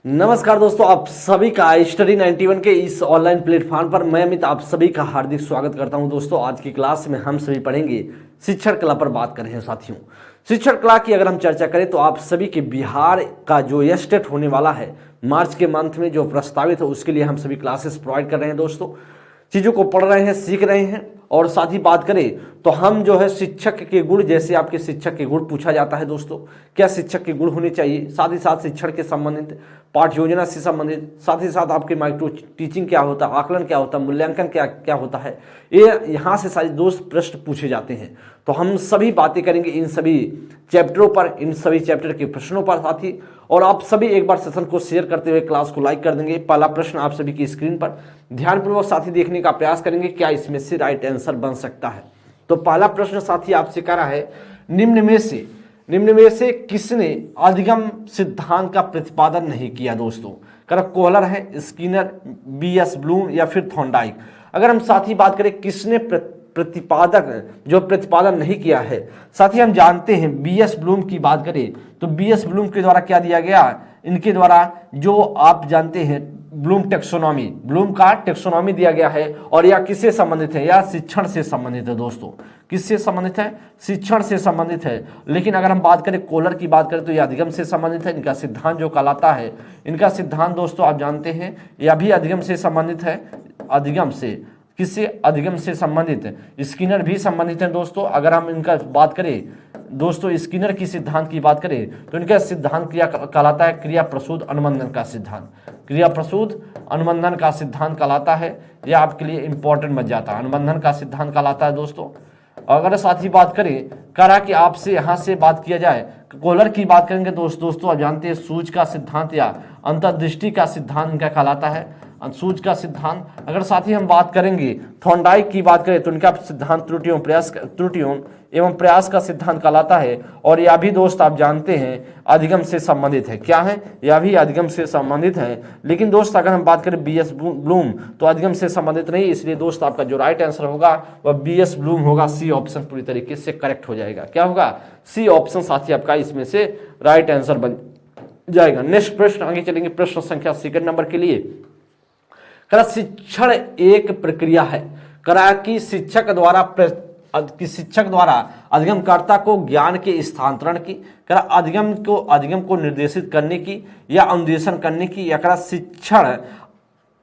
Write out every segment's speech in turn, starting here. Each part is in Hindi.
नमस्कार दोस्तों, आप सभी का स्टडी 91 के इस ऑनलाइन प्लेटफॉर्म पर मैं अमित आप सभी का हार्दिक स्वागत करता हूं। दोस्तों, आज की क्लास में हम सभी पढ़ेंगे शिक्षण कला पर बात कर रहे हैं। साथियों, शिक्षण कला की अगर हम चर्चा करें तो आप सभी के बिहार का जो एस्टेट होने वाला है मार्च के मंथ में जो प्रस्तावित है उसके लिए हम सभी क्लासेस प्रोवाइड कर रहे हैं। दोस्तों, चीज़ों को पढ़ रहे हैं, सीख रहे हैं। और साथ ही बात करें तो हम जो है शिक्षक के गुण, जैसे आपके शिक्षक के गुण पूछा जाता है दोस्तों, क्या शिक्षक के गुण होने चाहिए, साथ ही साथ शिक्षण के संबंधित पाठ योजना से संबंधित, साथ ही साथ आपके माइक्रो टीचिंग क्या होता है, आकलन क्या होता है, मूल्यांकन क्या क्या होता है, ये यहाँ से सारे दोस्त प्रश्न पूछे जाते हैं। तो हम सभी बातें करेंगे इन सभी चैप्टरों पर, इन सभी चैप्टर के प्रश्नों पर साथी। और आप सभी एक बार सेशन को शेयर करते हुए क्लास को लाइक कर देंगे। पहला प्रश्न आप सभी की स्क्रीन पर ध्यानपूर्वक साथी देखने का प्रयास करेंगे, क्या इसमें से राइट आंसर बन सकता है। तो पहला प्रश्न साथी आपसे कह रहा है, निम्न में से किसने अधिगम सिद्धांत का प्रतिपादन नहीं किया। दोस्तों, कर कोहलर है, स्किनर, बीएस ब्लूम या फिर थॉर्नडाइक। अगर हम साथी बात करें किसने प्रतिपादन नहीं किया है, साथ ही हम जानते हैं बीएस ब्लूम की बात करें तो बीएस ब्लूम के द्वारा क्या दिया गया, इनके द्वारा जो आप जानते हैं ब्लूम का टेक्सोनॉमी दिया गया है। और यह किससे संबंधित है, यह शिक्षण से संबंधित है। दोस्तों, किससे संबंधित है, शिक्षण से संबंधित है। लेकिन अगर हम बात करें कोहलर की बात करें तो यह अधिगम से संबंधित है। इनका सिद्धांत जो कहलाता है, इनका सिद्धांत दोस्तों आप जानते हैं यह भी अधिगम से संबंधित है। अधिगम से किससे, अधिगम से संबंधित है। स्किनर भी संबंधित है। दोस्तों, अगर हम इनका बात करें दोस्तों, स्किनर की सिद्धांत की बात करें तो इनका सिद्धांत क्या कहलाता है, क्रिया प्रसूत अनुबंधन का सिद्धांत। क्रिया प्रसूत अनुबंधन का सिद्धांत कहलाता है। यह आपके लिए इंपॉर्टेंट बन जाता है, अनुबंधन का सिद्धांत कहलाता है। दोस्तों, अगर साथ ही बात करें करा कि आपसे यहाँ से बात किया जाए, कोहलर की बात करेंगे दोस्तों आप जानते हैं सूझ का सिद्धांत या अंतर्दृष्टि का सिद्धांत इनका कहलाता है, सूझ का सिद्धांत। अगर साथ ही हम बात करेंगे थॉर्नडाइक की बात करें तो इनका सिद्धांत त्रुटियों एवं प्रयास का सिद्धांत कहलाता है। और यह भी दोस्त आप जानते हैं अधिगम से संबंधित है। क्या है, यह भी अधिगम से संबंधित है। लेकिन दोस्त अगर हम बात करें बीएस ब्लूम तो अधिगम से संबंधित नहीं, इसलिए दोस्त आपका जो राइट आंसर होगा वह बीएस ब्लूम होगा। सी ऑप्शन पूरी तरीके से करेक्ट हो जाएगा। क्या होगा, सी ऑप्शन साथी आपका इसमें से राइट आंसर बन जाएगा। नेक्स्ट प्रश्न आगे चलेंगे, प्रश्न संख्या सेकंड नंबर के लिए। शिक्षण एक प्रक्रिया है, करा कि शिक्षक द्वारा अधिगमकर्ता को ज्ञान के स्थानांतरण की, करा अधिगम को निर्देशित करने की या अनुदेशन करने की, या करा शिक्षण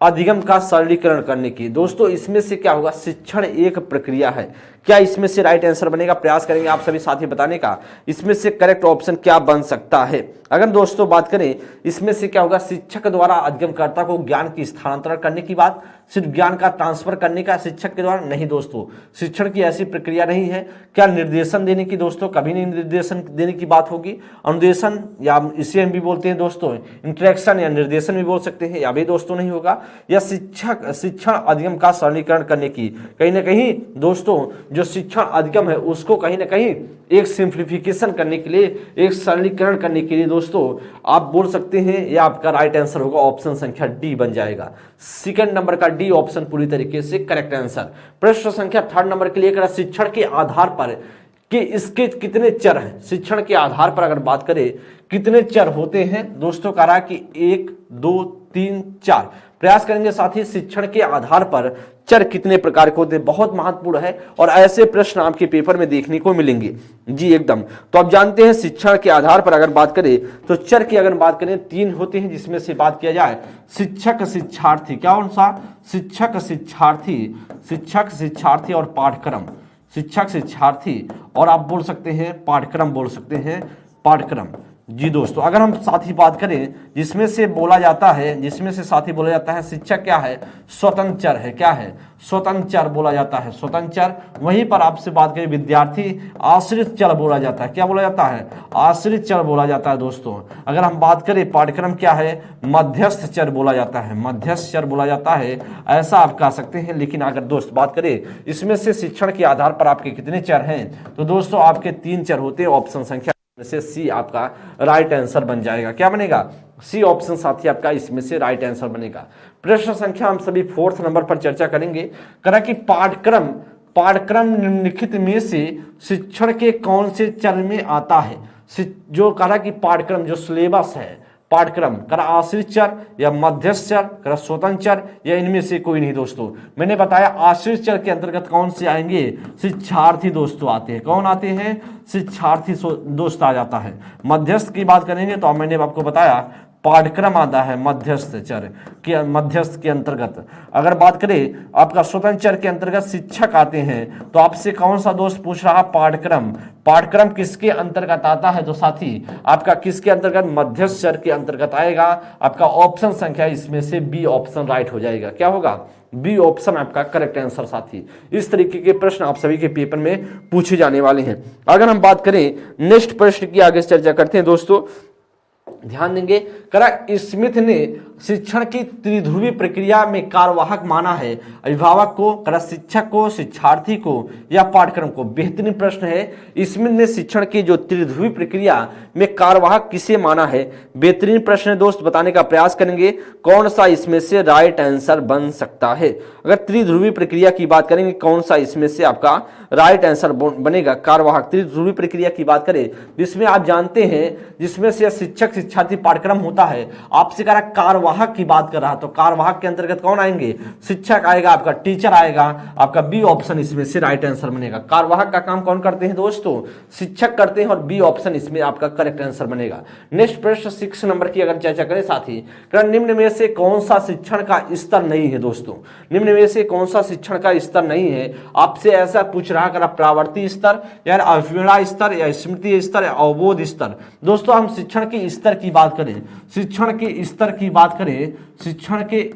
अधिगम का सरलीकरण करने की। दोस्तों, इसमें से क्या होगा, शिक्षण एक प्रक्रिया है। क्या इसमें से राइट आंसर बनेगा, प्रयास करेंगे आप सभी साथी बताने का, इसमें से करेक्ट ऑप्शन क्या बन सकता है। अगर दोस्तों बात करें इसमें से क्या होगा, शिक्षक द्वारा अधिगमकर्ता को ज्ञान की स्थानांतरण करने की बात, सिर्फ ज्ञान का ट्रांसफर करने का शिक्षक के द्वारा नहीं। दोस्तों, शिक्षण की ऐसी प्रक्रिया नहीं है। क्या निर्देशन देने की, दोस्तों कभी नहीं निर्देशन देने की बात होगी। अनुदेशन या इसे हम भी बोलते हैं दोस्तों इंटरेक्शन या निर्देशन भी बोल सकते हैं, या भी दोस्तों नहीं होगा। या शिक्षण अधिगम का सरलीकरण करने की, कहीं ना कहीं दोस्तों जो शिक्षण अधिगम है उसको कहीं ना कहीं एक सिंप्लीफिकेशन करने के लिए, एक सरलीकरण करने के लिए दोस्तों आप बोल सकते हैं। यह आपका राइट आंसर होगा, ऑप्शन संख्या डी बन जाएगा। सेकंड नंबर का डी ऑप्शन पूरी तरीके से करेक्ट आंसर। प्रश्न संख्या थर्ड नंबर के लिए, शिक्षण के आधार पर कि इसके कितने चर हैं, शिक्षण के आधार पर अगर बात करें कितने चर होते हैं दोस्तों, कह रहा कि 1 2 3 4। प्रयास करेंगे साथी, शिक्षण के आधार पर चर कितने प्रकार के होते हैं, बहुत महत्वपूर्ण है और ऐसे प्रश्न आपके पेपर में देखने को मिलेंगे जी एकदम। तो आप जानते हैं शिक्षण के आधार पर अगर बात करें तो चर की अगर बात करें 3 होते हैं, जिसमें से बात किया जाए शिक्षक शिक्षार्थी, क्या कौन सा, शिक्षक शिक्षार्थी और पाठ्यक्रम, शिक्षक शिक्षार्थी और आप बोल सकते हैं पाठ्यक्रम, बोल सकते हैं पाठ्यक्रम जी। दोस्तों, अगर हम साथ ही बात करें जिसमें से साथी बोला जाता है शिक्षक क्या है, स्वतंत्र चर है। क्या है, स्वतंत्र चर बोला जाता है, स्वतंत्र चर। वहीं पर आपसे बात करें विद्यार्थी, आश्रित चर बोला जाता है। क्या बोला जाता है, आश्रित चर बोला जाता है। दोस्तों, अगर हम बात करें पाठ्यक्रम क्या है, मध्यस्थ चर बोला जाता है, मध्यस्थ चर बोला जाता है, ऐसा आप कह सकते हैं। लेकिन अगर दोस्त बात करें इसमें से शिक्षण के आधार पर आपके कितने चर हैं, तो दोस्तों आपके 3 चर होते हैं। ऑप्शन संख्या से सी आपका राइट आंसर बन जाएगा। क्या बनेगा, सी ऑप्शन साथी आपका इसमें से राइट आंसर बनेगा। प्रश्न संख्या हम सभी 4th नंबर पर चर्चा करेंगे। करा कि पाठ्यक्रम निम्नलिखित में से शिक्षण के कौन से चरण में आता है। जो कहा कि पाठ्यक्रम जो सिलेबस है, पाठ्यक्रम, करा आश्रित चर या मध्यस्थ चर, करा स्वतंत्र चर या इनमें से कोई नहीं दोस्तों। मैंने बताया आश्रित चर के अंतर्गत कौन से आएंगे, शिक्षार्थी दोस्तों आते हैं। कौन आते हैं, शिक्षार्थी दोस्त आ जाता है। मध्यस्थ की बात करेंगे तो मैंने आपको बताया पाठ्यक्रम आता है मध्यस्थ चर के, मध्यस्थ के अंतर्गत। अगर बात करें आपका स्वतंत्र चर के अंतर्गत शिक्षक आते हैं, तो आपसे कौन सा दोस्त पूछ रहा, पाठ्यक्रम। पाठ्यक्रम किसके अंतर्गत आता है तो साथी आपका किसके अंतर्गत, मध्यस्थ चर के अंतर्गत आएगा। आपका ऑप्शन संख्या इसमें से बी ऑप्शन राइट हो जाएगा। क्या होगा, बी ऑप्शन आपका करेक्ट आंसर साथी। इस तरीके के प्रश्न आप सभी के पेपर में पूछे जाने वाले हैं। अगर हम बात करें नेक्स्ट प्रश्न की, आगे चर्चा करते हैं दोस्तों। ध्यान देंगे, करा स्मिथ ने शिक्षण की त्रिध्रुवी प्रक्रिया में कार्यवाहक माना है अभिभावक को, करा शिक्षक को, शिक्षार्थी को या पाठ्यक्रम को। बेहतरीन प्रश्न है। स्मिथ ने शिक्षण की जो त्रिध्रुवी प्रक्रिया में कार्यवाहक किसे माना है, बेहतरीन प्रश्न है दोस्त। बताने का प्रयास करेंगे कौन सा इसमें से राइट आंसर बन सकता है। अगर त्रिध्रुवी प्रक्रिया की बात करेंगे कौन सा इसमें से आपका राइट आंसर बनेगा, कार्यवाहक। त्रिध्रुवी प्रक्रिया की बात करें जिसमें आप जानते हैं, जिसमें से शिक्षक शिक्षार्थी पाठ्यक्रम होता है, आपसे कह रहा कार्यवाहक की बात कर रहा, तो कार्यवाहक के अंतर्गत कौन आएंगे, शिक्षक आएगा, आपका टीचर आएगा। आपका बी ऑप्शन इसमें से राइट आंसर बनेगा। कार्यवाहक का काम कौन करते हैं दोस्तों, शिक्षक करते हैं, और बी ऑप्शन इसमें आपका करेक्ट आंसर बनेगा। नेक्स्ट प्रश्न 6 नंबर की अगर चर्चा करें साथी, निम्न में से कौन सा शिक्षण का स्तर नहीं है दोस्तों, निम्न में से कौन सा शिक्षण का स्तर नहीं है। आपसे ऐसा पूछ रहा करा प्रावर्ती स्तर या अवहेलना स्तर या स्मृति स्तर या अवबोध स्तर। दोस्तों हम शिक्षण के स्तर की बात करें, शिक्षण के स्तर की बात करें, शिक्षण के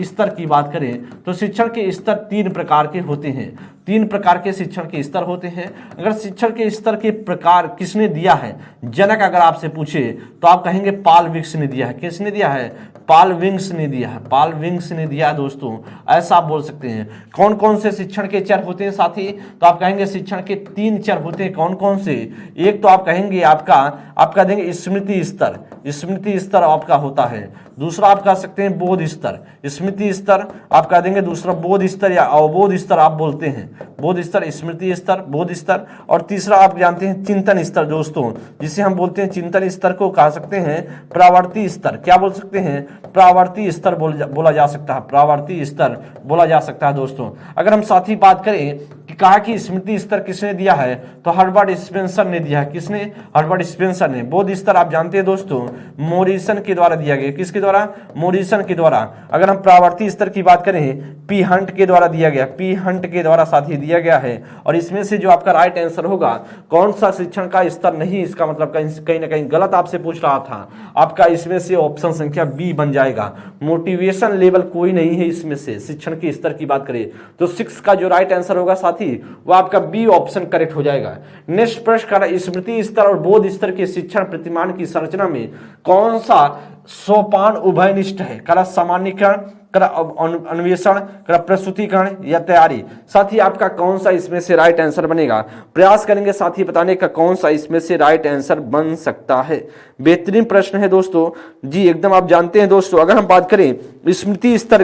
स्तर की बात करें तो शिक्षण के स्तर 3 प्रकार के होते हैं। 3 प्रकार के शिक्षण के स्तर होते हैं। अगर शिक्षण के स्तर के प्रकार किसने दिया है, जनक अगर आपसे पूछे तो आप कहेंगे पाल विंग्स ने दिया है। किसने दिया है, पाल विंग्स ने दिया है, पाल विंग्स ने दिया है दोस्तों, ऐसा आप बोल सकते हैं। कौन कौन से शिक्षण के चर होते हैं साथी, तो आप कहेंगे शिक्षण के 3 चर होते हैं। कौन कौन से, एक तो आप कहेंगे आपका देंगे स्मृति स्तर, स्मृति स्तर आपका होता है। दूसरा आप कह सकते हैं बोध स्तर, स्मृति स्तर आप कह देंगे, दूसरा बोध स्तर या अवबोध स्तर आप बोलते हैं, बोध स्तर, स्मृति स्तर, बोध स्तर। और तीसरा आप जानते हैं चिंतन स्तर दोस्तों, जिसे हम बोलते हैं चिंतन स्तर को कह सकते हैं प्रावर्ती स्तर। क्या बोल सकते हैं, प्रावर्ती स्तर बोला जा सकता है, प्रावर्ती स्तर बोला जा सकता है दोस्तों। अगर हम साथ ही बात करें कि कहा कि स्मृति स्तर किसने दिया है, तो हर्बर्ट स्पेंसर ने दिया है। किसने, हर्बर्ट स्पेंसर ने। बोध स्तर आप जानते हैं दोस्तों मोरिसन के द्वारा दिया गया। किसके द्वारा, मोरिसन के द्वारा। अगर हम प्रावर्ती स्तर की बात करें पी हंट के द्वारा दिया गया, पी हंट के द्वारा साथी दिया गया है। और इसमें से जो आपका राइट आंसर होगा कौन सा शिक्षण का स्तर नहीं, इसका मतलब कहीं ना कहीं गलत आपसे पूछ रहा था, आपका इसमें से ऑप्शन संख्या बी बन जाएगा। मोटिवेशन लेवल कोई नहीं है इसमें से। शिक्षण के स्तर की बात करें तो 6 का जो राइट आंसर होगा साथी वो आपका बी ऑप्शन करेक्ट हो जाएगा। नेक्स्ट प्रश्न का स्मृति स्तर और बोध स्तर के शिक्षण प्रतिमान की संरचना में कौन सा सोपान उभयनिष्ठ है, करा सामान्यीकरण, करा अन्वेषण, करा प्रस्तुतिकरण या तैयारी। साथी आपका कौन सा इसमें से राइट आंसर बनेगा, प्रयास करेंगे साथी बताने का कौन सा इसमें से राइट आंसर बन सकता है। बेहतरीन प्रश्न है दोस्तों जी, एकदम आप जानते हैं दोस्तों। अगर हम बात करें स्मृति स्तर,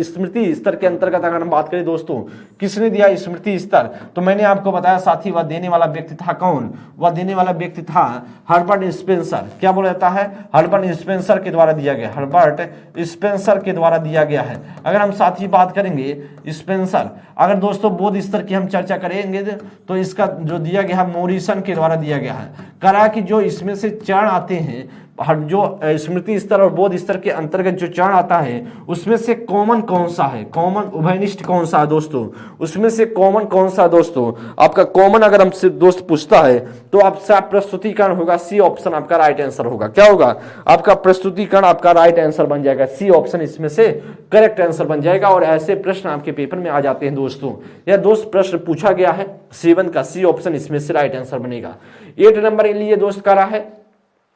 स्मृति स्तर के अंतर्गत अगर हम बात करें दोस्तों किसने दिया स्मृति स्तर, तो मैंने आपको बताया साथी वह देने वाला व्यक्ति था कौन, वह देने वाला व्यक्ति था हर्बर्ट स्पेंसर। क्या बोला जाता है, हर्बर्ट स्पेंसर के द्वारा दिया गया, हर्बर्ट स्पेंसर के द्वारा दिया गया है। अगर हम साथ ही बात करेंगे स्पेंसर, अगर दोस्तों बोध स्तर की हम चर्चा करेंगे तो इसका जो दिया गया है मोरिसन के द्वारा दिया गया है। करा कि जो इसमें से चरण आते हैं, जो स्मृति स्तर और बोध स्तर के अंतर्गत जो चरण आता है उसमें से कॉमन कौन सा है, कॉमन उभयनिष्ठ कौन सा है दोस्तों, उसमें से कॉमन कौन सा दोस्तों, आपका कॉमन अगर हमसे दोस्त पूछता है तो आपसे प्रस्तुतिकरण होगा। सी ऑप्शन आपका राइट आंसर होगा। क्या होगा, आपका प्रस्तुतिकरण आपका राइट आंसर बन जाएगा। सी ऑप्शन इसमें से करेक्ट आंसर बन जाएगा। और ऐसे प्रश्न आपके पेपर में आ जाते हैं दोस्तों। यह दोस्त प्रश्न पूछा गया है 7 का, सी ऑप्शन इसमें से राइट आंसर बनेगा। 8 नंबर के लिए दोस्त करा है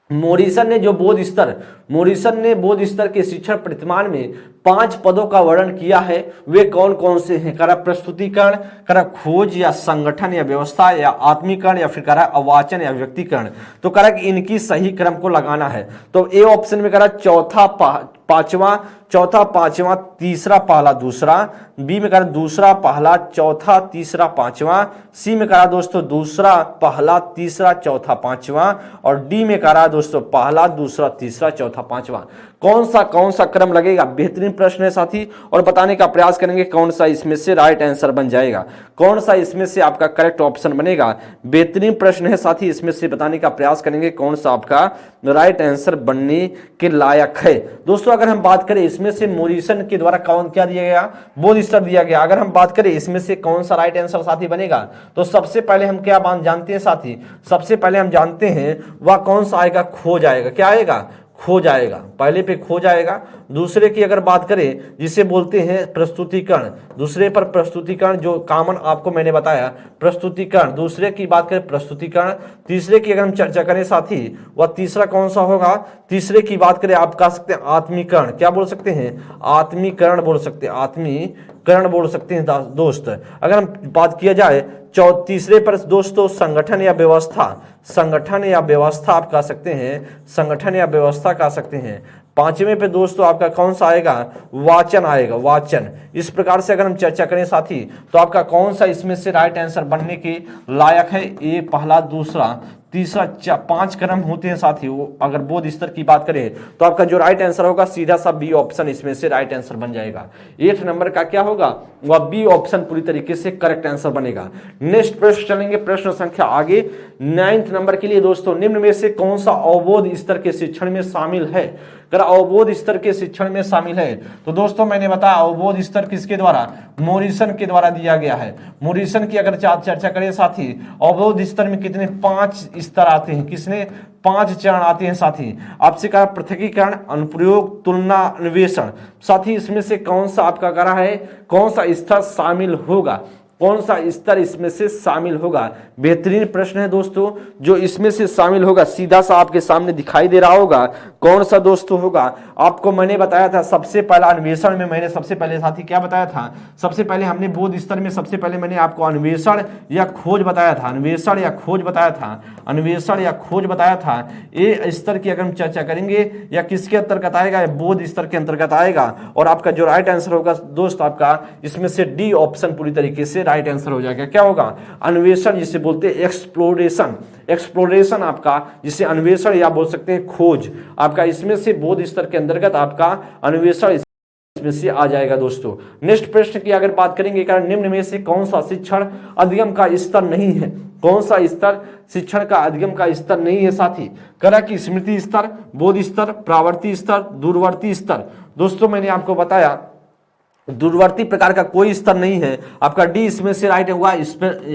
मोरिसन ने जो बोध स्तर, मोरिसन ने बोध स्तर के शिक्षण प्रतिमान में 5 पदों का वर्णन किया है, वे कौन कौन से हैं, करा प्रस्तुतिकरण, करा खोज या संगठन या व्यवस्था या आत्मीकरण या फिर करा अवाचन या व्यक्तिकरण। तो करा कि इनकी सही क्रम को लगाना है। तो ए ऑप्शन में करा चौथा, 5वां, चौथा पांचवा तीसरा पहला दूसरा, बी में करा दूसरा पहला चौथा तीसरा पांचवा, सी में करा दोस्तों दूसरा पहला तीसरा चौथा पांचवा, और डी में करा दोस्तों पहला दूसरा तीसरा चौथा पांचवा। कौन सा क्रम लगेगा? बेहतरीन प्रश्न है साथी, और बताने का प्रयास करेंगे कौन सा इसमें से राइट आंसर बन जाएगा, कौन सा इसमें से आपका करेक्ट ऑप्शन बनेगा। बेहतरीन प्रश्न है साथी, इसमें से बताने का प्रयास करेंगे कौन सा आपका राइट आंसर बनने के लायक है। दोस्तों अगर हम बात करें इसमें से मोरिसन के द्वारा कौन क्या दिया गया? बोध स्तर दिया गया। अगर हम बात करें इसमें से कौन सा राइट आंसर साथी बनेगा, तो सबसे पहले हम क्या बात जानते हैं साथी, सबसे पहले हम जानते हैं वह कौन सा आएगा? खो जाएगा। क्या आएगा? खो जाएगा। पहले पे खो जाएगा। दूसरे की अगर बात करें जिसे बोलते हैं प्रस्तुतिकरण, दूसरे पर प्रस्तुतिकरण जो कॉमन आपको मैंने बताया प्रस्तुतिकरण, दूसरे की बात करें प्रस्तुतिकरण। तीसरे की अगर हम चर्चा करें साथी वह तीसरा कौन सा होगा? तीसरे की बात करें आप कह सकते हैं आत्मीकरण। क्या बोल सकते हैं? आत्मीकरण बोल सकते हैं, आत्मीकरण बोल सकते हैं दोस्त। अगर हम बात किया जाए तीसरे पर दोस्तों संगठन या व्यवस्था, संगठन या व्यवस्था आप कह सकते हैं, संगठन या व्यवस्था कह सकते हैं। पांचवें पे दोस्तों आपका कौन सा आएगा? वाचन आएगा, वाचन। इस प्रकार से अगर हम चर्चा करें साथी तो आपका कौन सा इसमें से राइट आंसर बनने के लायक है? ए पहला दूसरा तीसरा 5 क्रम होते हैं साथी। वो अगर बोध स्तर की बात करें तो आपका जो राइट आंसर होगा सीधा सा बी ऑप्शन इसमें से राइट आंसर बन जाएगा। 8 नंबर का क्या होगा? वह बी ऑप्शन पूरी तरीके से करेक्ट आंसर बनेगा। नेक्स्ट प्रश्न चलेंगे, प्रश्न संख्या आगे 9 नंबर के लिए दोस्तों, निम्न में से कौन सा अवबोध स्तर के शिक्षण में शामिल है? अगर अवबोध स्तर के शिक्षण में शामिल है तो दोस्तों मैंने बताया अवबोध स्तर किसके द्वारा? मोरिसन के द्वारा दिया गया है। मोरिसन की अगर चर्चा करें साथी अवबोध स्तर में कितने 5 स्तर आते हैं, किसने 5 चरण आते हैं साथी। आपसे कहा पृथकीकरण, अनुप्रयोग, तुलना, अन्वेषण। साथी इसमें से कौन सा आपका करा है, कौन सा स्तर शामिल होगा, कौन सा स्तर इसमें से शामिल होगा? बेहतरीन प्रश्न है दोस्तों, जो इसमें से शामिल होगा सीधा सा आपके सामने दिखाई दे रहा होगा। कौन सा दोस्तों होगा? आपको मैंने बताया था सबसे पहला अन्वेषण में, मैंने सबसे पहले साथी क्या बताया था? सबसे पहले हमने बोध स्तर में सबसे पहले मैंने आपको अन्वेषण या खोज बताया था, अन्वेषण या खोज बताया था, अन्वेषण या खोज बताया था। ए स्तर की अगर हम चर्चा करेंगे या किसके अंतर्गत आएगा? बोध स्तर के अंतर्गत आएगा। और आपका जो राइट आंसर होगा दोस्त आपका इसमें से डी ऑप्शन पूरी तरीके से राइट आंसर हो जाएगा। क्या होगा? अन्वेषण जिसे बोलते हैं एक्सप्लोरेशन, एक्सप्लोरेशन आपका जिसे अन्वेषण या बोल सकते हैं खोज, आपका इसमें से बोध स्तर के अंतर्गत आपका अन्वेषण इसमें से आ जाएगा दोस्तों। नेक्स्ट प्रश्न की अगर बात करेंगे, कारण निम्न में से कौन सा शिक्षण अधिगम का स्तर नहीं है? कौन सा स्तर शिक्षण का अधिगम का स्तर नहीं है साथी? करा कि स्मृति स्तर, बोध स्तर, प्रावर्ती स्तर, दूरवर्ती स्तर। दोस्तों मैंने आपको बताया दूरवर्ती प्रकार का कोई स्तर नहीं है। आपका डी इसमें से राइट हुआ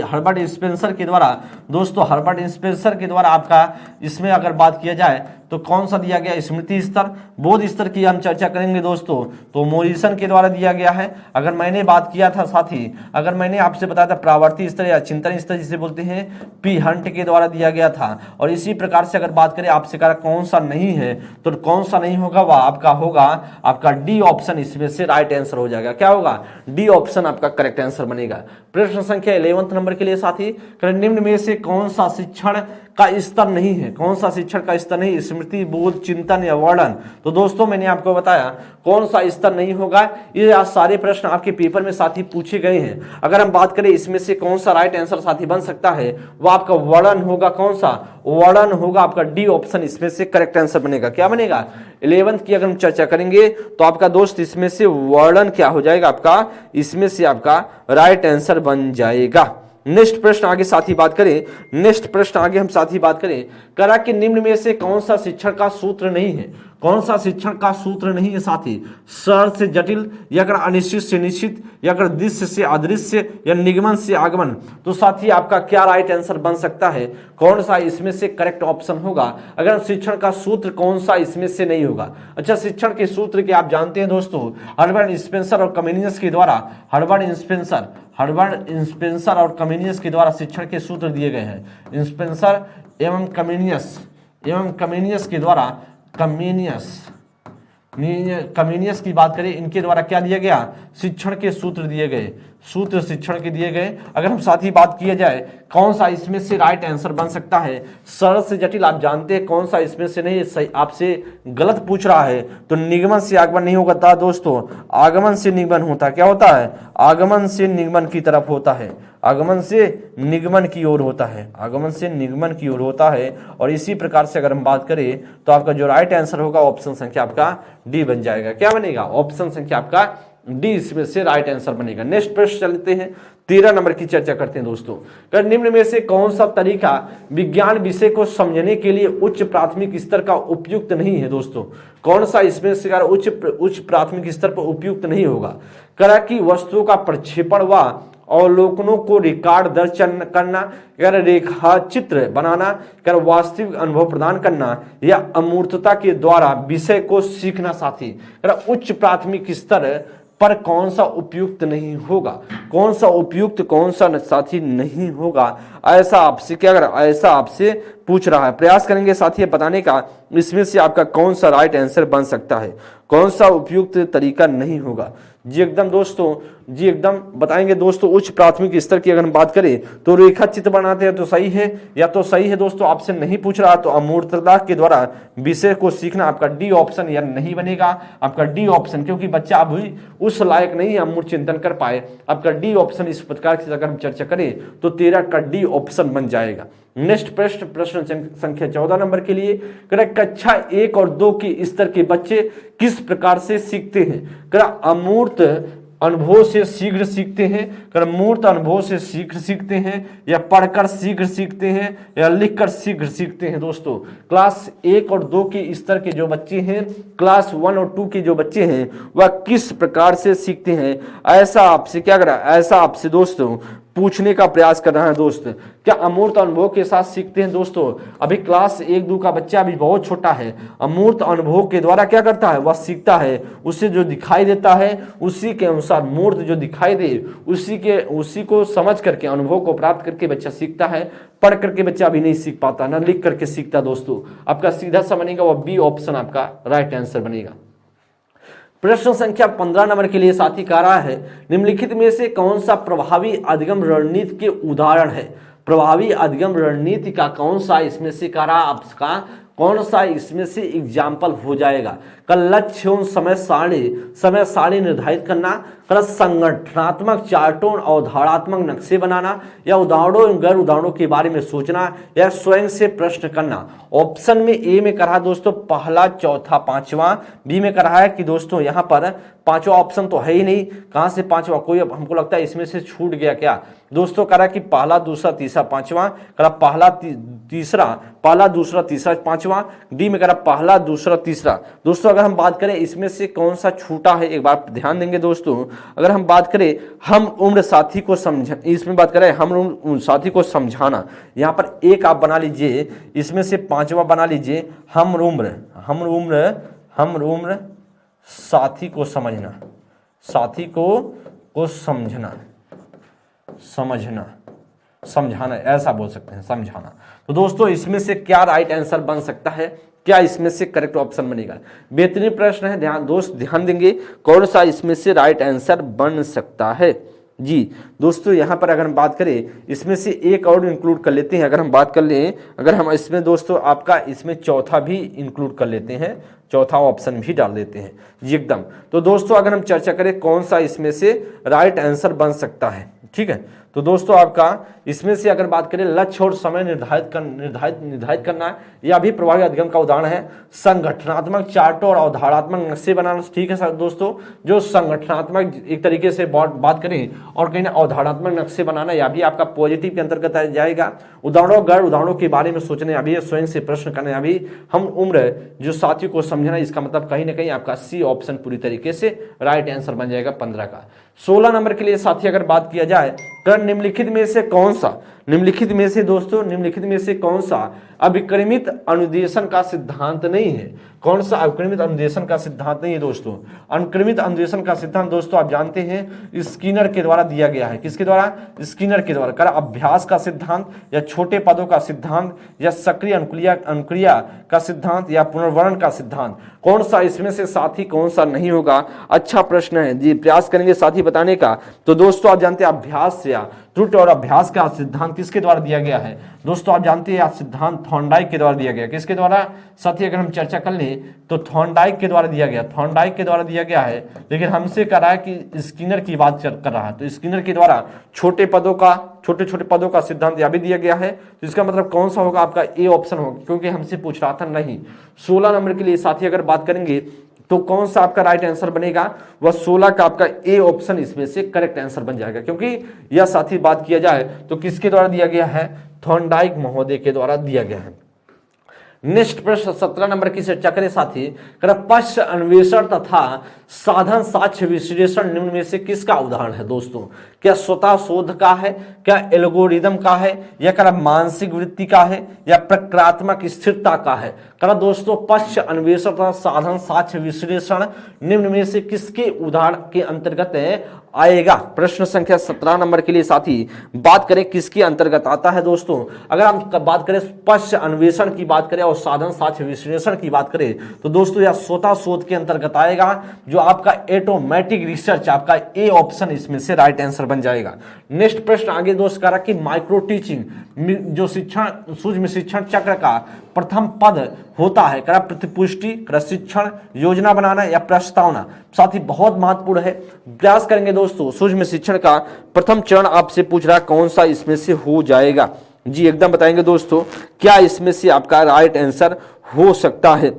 हर्बर्ट स्पेंसर के द्वारा। दोस्तों हर्बर्ट स्पेंसर के द्वारा आपका इसमें अगर बात किया जाए तो कौन सा दिया गया? स्मृति स्तर। बोध स्तर की हम चर्चा करेंगे दोस्तों तो मोरिसन के द्वारा दिया गया है। अगर मैंने बात किया था साथी, अगर मैंने आपसे बताया था प्रावर्ती स्तर या चिंतन स्तर जिसे बोलते हैं पी हंट के द्वारा दिया गया था। और इसी प्रकार से अगर बात करें आपसे कहा कौन सा नहीं है तो कौन सा नहीं होगा? वह आपका होगा आपका डी ऑप्शन इसमें से राइट आंसर हो जाएगा। क्या होगा? डी ऑप्शन आपका करेक्ट आंसर बनेगा। प्रश्न संख्या 11 नंबर के लिए साथी, निम्न में से कौन सा शिक्षण का स्तर नहीं है? कौन सा शिक्षण का स्तर नहीं? स्मृति, बोध, चिंतन या वर्णन। तो दोस्तों मैंने आपको बताया कौन सा स्तर नहीं होगा। ये सारे प्रश्न आपके पेपर में साथी पूछे गए हैं। अगर हम बात करें इसमें से कौन सा राइट आंसर साथी बन सकता है, वो आपका वर्णन होगा। कौन सा? वर्णन होगा। आपका डी ऑप्शन इसमें से करेक्ट आंसर बनेगा। क्या बनेगा? 11th की अगर हम चर्चा करेंगे तो आपका दोस्त इसमें से वर्णन क्या हो जाएगा? आपका इसमें से आपका राइट आंसर बन जाएगा। नेक्स्ट प्रश्न आगे साथी बात करें, नेक्स्ट प्रश्न आगे हम साथी बात करें, करा कि निम्न में से कौन सा शिक्षण का सूत्र नहीं है? कौन सा शिक्षण का सूत्र नहीं है साथी? सरल से जटिल, या कर अनिश्चित से निश्चित, या कर दृश्य से अदृश्य, या निगमन से आगमन। तो साथी आपका क्या राइट आंसर बन सकता है? कौन सा इसमें से करेक्ट ऑप्शन होगा? अगर शिक्षण का सूत्र कौन सा इसमें से नहीं होगा? अच्छा, शिक्षण के सूत्र के आप जानते हैं दोस्तों हर्बर्ट स्पेंसर और कम्युनियस के द्वारा, हर्बर्ट स्पेंसर और कम्युनियस के द्वारा शिक्षण के सूत्र दिए गए हैं। स्पेंसर एवं कम्युनियस के द्वारा, कम्युनियस की बात करें, इनके द्वारा क्या दिया गया? शिक्षण के सूत्र दिए गए, सूत्र शिक्षण के दिए गए। अगर हम साथ ही बात किया जाए कौन सा इसमें से राइट आंसर बन सकता है, सरल से जटिल आप जानते हैं कौन सा इसमें से नहीं सही आपसे गलत पूछ रहा है, तो निगमन से आगमन नहीं होता दोस्तों, आगमन से निगमन होता है। क्या होता है? आगमन से निगमन की तरफ होता है, आगमन से निगमन की ओर होता है, आगमन से निगमन की ओर होता है। और इसी प्रकार से अगर हम बात करें तो आपका जो राइट आंसर होगा ऑप्शन संख्या आपका डी बन जाएगा। क्या बनेगा? ऑप्शन संख्या आपका डी इसमें से राइट आंसर बनेगा। नेक्स्ट प्रश्न चलते हैं, 13 नंबर की चर्चा करते हैं दोस्तों। कर निम्न में से कौन सा तरीका विज्ञान विषय को समझने के लिए उच्च प्राथमिक स्तर का उपयुक्त नहीं है दोस्तों? कौन सा इसमें से उच्च प्राथमिक स्तर पर उपयुक्त नहीं होगा? करा कि वस्तुओं का प्रक्षेपण व अवलोकनों को रिकॉर्ड दर्ज करना, कर रेखा चित्र बनाना, कर वास्तविक अनुभव प्रदान करना, या अमूर्तता के द्वारा विषय को सीखना। साथी कर उच्च प्राथमिक स्तर पर कौन सा उपयुक्त नहीं होगा? कौन सा उपयुक्त कौन सा साथी नहीं होगा, ऐसा आपसे क्या कर ऐसा आपसे पूछ रहा है। प्रयास करेंगे साथी बताने का इसमें से आपका कौन सा राइट आंसर बन सकता है, कौन सा उपयुक्त तरीका नहीं होगा। जी एकदम दोस्तों, जी एकदम बताएंगे दोस्तों। उच्च प्राथमिक स्तर की अगर हम बात करें तो रेखा चित्र बनाते हैं तो सही है, या तो सही है दोस्तों, आपसे नहीं पूछ रहा तो अमूर्तता के द्वारा विषय को सीखना, आपका डी ऑप्शन या नहीं बनेगा, आपका डी ऑप्शन, क्योंकि बच्चा अभी उस लायक नहीं है अमूर्त चिंतन कर पाए। आपका डी ऑप्शन इस प्रकार की अगर हम चर्चा करें तो 13 का डी ऑप्शन बन जाएगा। नेक्स्ट प्रश्न, प्रश्न संख्या 14 नंबर के लिए, कक्षा 1 और 2 के स्तर के बच्चे किस प्रकार से सीखते हैं? अमूर्त अनुभव से शीघ्र सीखते हैं, कर मूर्त अनुभव से शीघ्र सीखते हैं, या पढ़कर शीघ्र सीखते हैं, या लिखकर शीघ्र सीखते हैं। दोस्तों क्लास 1 और 2 के स्तर के जो बच्चे हैं, क्लास 1 और 2 के जो बच्चे हैं वह किस प्रकार से सीखते हैं, ऐसा आपसे क्या कर रहा है, ऐसा आपसे दोस्तों पूछने का प्रयास कर रहा है। दोस्त क्या अमूर्त अनुभव के साथ सीखते हैं? दोस्तों अभी क्लास 1-2 का बच्चा अभी बहुत छोटा है, अमूर्त अनुभव के द्वारा क्या करता है, वह सीखता है। उसे जो दिखाई देता है उसी के अनुसार, मूर्त जो दिखाई दे उसी को समझ करके, अनुभव को प्राप्त करके बच्चा सीखता है। पढ़ करके बच्चा अभी नहीं सीख पाता, ना लिख करके सीखता। दोस्तों आपका सीधा सा बनेगा वह बी ऑप्शन आपका राइट आंसर बनेगा। प्रश्न संख्या 15 नंबर के लिए साथी कह रहा है, निम्नलिखित में से कौन सा प्रभावी अधिगम रणनीति के उदाहरण है? प्रभावी अधिगम रणनीति का कौन सा इसमें से कह रहा आपका कौन सा इसमें से एग्जाम्पल हो जाएगा? कल लक्ष्य एवं समय सारणी निर्धारित करना, कल संगठनात्मक चार्टों और अवधारणात्मक नक्शे बनाना, या उदाहरणों एवं गैर उदाहरणों के बारे में सोचना, या स्वयं से प्रश्न करना। ऑप्शन में ए में कहा दोस्तों पहला, चौथा, पांचवा। बी में कहा है कि दोस्तों यहाँ पर पांचवा ऑप्शन तो है ही नहीं, कहां से पांचवा, कोई हमको लगता है इसमें से छूट गया क्या? दोस्तों कह रहा कि पहला, दूसरा, तीसरा, पांचवा। कह पहला, दूसरा, तीसरा, पांचवा। डी में कह रहा पहला, दूसरा, तीसरा। दोस्तों अगर हम बात करें इसमें से कौन सा छूटा है, एक बार ध्यान देंगे दोस्तों। अगर हम बात करें हम उम्र साथी को समझ, इसमें बात करें हम उम्र साथी को समझाना, यहाँ पर एक आप बना लीजिए, इसमें से पांचवा बना लीजिए हम उम्र साथी को समझना, साथी को समझाना ऐसा बोल सकते हैं, समझाना। तो दोस्तों इसमें से क्या राइट आंसर बन सकता है, क्या इसमें से करेक्ट ऑप्शन बनेगा? बेहतरीन प्रश्न है, ध्यान देंगे कौन सा इसमें से राइट आंसर बन सकता है। जी दोस्तों यहाँ पर अगर हम बात करें इसमें से एक और इंक्लूड कर लेते हैं। अगर हम बात कर लें, अगर हम इसमें दोस्तों आपका इसमें चौथा भी इंक्लूड कर लेते हैं, चौथा ऑप्शन भी डाल देते हैं जी एकदम। तो दोस्तों अगर हम चर्चा करें कौन सा इसमें से राइट आंसर बन सकता है, ठीक है। तो दोस्तों आपका इसमें से अगर बात करें लक्ष्य और समय निर्धारित करना, यह भी प्रभावी अधिगम का उदाहरण है। संगठनात्मक चार्टों और अवधारणात्मक नक्शे बनाना, ठीक है सर दोस्तों। जो संगठनात्मक एक तरीके से बात करें और कहीं ना अवधारणात्मक नक्शे बनाना, यह भी आपका पॉजिटिव के अंतर्गत आ जाएगा। उदाहरणों गैर उदाहरणों के बारे में सोचने, अभी स्वयं से प्रश्न करने, अभी हम उम्र जो साथी को समझना, इसका मतलब कहीं ना कहीं आपका सी ऑप्शन पूरी तरीके से राइट आंसर बन जाएगा 15 का। 16 नंबर के लिए साथी अगर बात किया जाए, निम्नलिखित में से कौन सा निम्नलिखित में से दोस्तों, निम्नलिखित में से कौन सा अभिक्रमित अनुदेशन का सिद्धांत नहीं है? कौन सा अभिक्रमित अनुदेशन का सिद्धांत नहीं है दोस्तों? अनुक्रमित अनुदेशन का सिद्धांत दोस्तों आप जानते हैं स्किनर के द्वारा दिया गया है। किसके द्वारा? स्किनर के द्वारा। कर अभ्यास का सिद्धांत, या छोटे पदों का सिद्धांत, या सक्रिय अनुक्रिया का सिद्धांत, या पुनर्वर्ण का सिद्धांत? कौन सा इसमें से साथी कौन सा नहीं होगा? अच्छा प्रश्न है जी, प्रयास करेंगे साथी बताने का। तो दोस्तों आप जानते हैं अभ्यास या त्रुटि और अभ्यास का सिद्धांत किसके द्वारा दिया गया है? दोस्तों आप जानते हैं सिद्धांत थॉर्नडाइक के द्वारा दिया गया। किसके द्वारा साथी? अगर हम चर्चा कर लें तो थॉर्नडाइक के द्वारा दिया गया, थॉर्नडाइक के द्वारा दिया गया है। लेकिन हमसे कह रहा है कि स्किनर की बात कर रहा है, तो स्किनर के द्वारा छोटे छोटे पदों का सिद्धांत यह भी दिया गया है। तो इसका मतलब कौन सा होगा? आपका ए ऑप्शन होगा, क्योंकि हमसे पूछ रहा था नहीं। 16 नंबर के लिए साथी अगर बात करेंगे तो कौन सा आपका राइट आंसर बनेगा? वह 16 का आपका ए ऑप्शन इसमें से करेक्ट आंसर बन जाएगा, क्योंकि यह साथी बात किया जाए तो किसके द्वारा दिया गया है? थॉर्नडाइक महोदय के द्वारा दिया गया है। नेक्स्ट प्रश्न 17 नंबर की चर्चा करें साथी। पश्च अन्वेषण तथा साधन साक्ष्य विश्लेषण निम्न में से किसका उदाहरण है दोस्तों? क्या स्वतः शोध का है, क्या एल्गोरिदम का है, या करा मानसिक वृत्ति का है, या प्रक्रियात्मक स्थिरता का है? करा दोस्तों पश्च अन्वेषण तथा साधन साक्ष्य विश्लेषण निम्न में से किसके उदाहरण के अंतर्गत आएगा? प्रश्न संख्या 17 नंबर के लिए साथी बात करें किसके अंतर्गत आता है दोस्तों? अगर हम बात करें पश्च अन्वेषण की बात करें और साधन साक्ष्य विश्लेषण की बात करें तो दोस्तों यह स्वतः शोध के अंतर्गत आएगा, जो आपका ऑटोमेटिक रिसर्च, आपका ए ऑप्शन इसमें से राइट आंसर बन जाएगा। नेक्स्ट प्रश्न आगे दोस्त कह रहा कि माइक्रो टीचिंग जो शिक्षण सूक्ष्म शिक्षण चक्र का प्रथम पद होता है, करा प्रतिपुष्टि, करा शिक्षण, योजना बनाना, या प्रस्तावना? साथ ही बहुत महत्वपूर्ण है, प्रयास करेंगे दोस्तों। सूक्ष्म शिक्षण का प्रथम चरण आपसे पूछ रहा है कौन सा इसमें से हो जाएगा? जी एकदम बताएंगे दोस्तों, क्या इसमें से आपका राइट आंसर हो सकता है?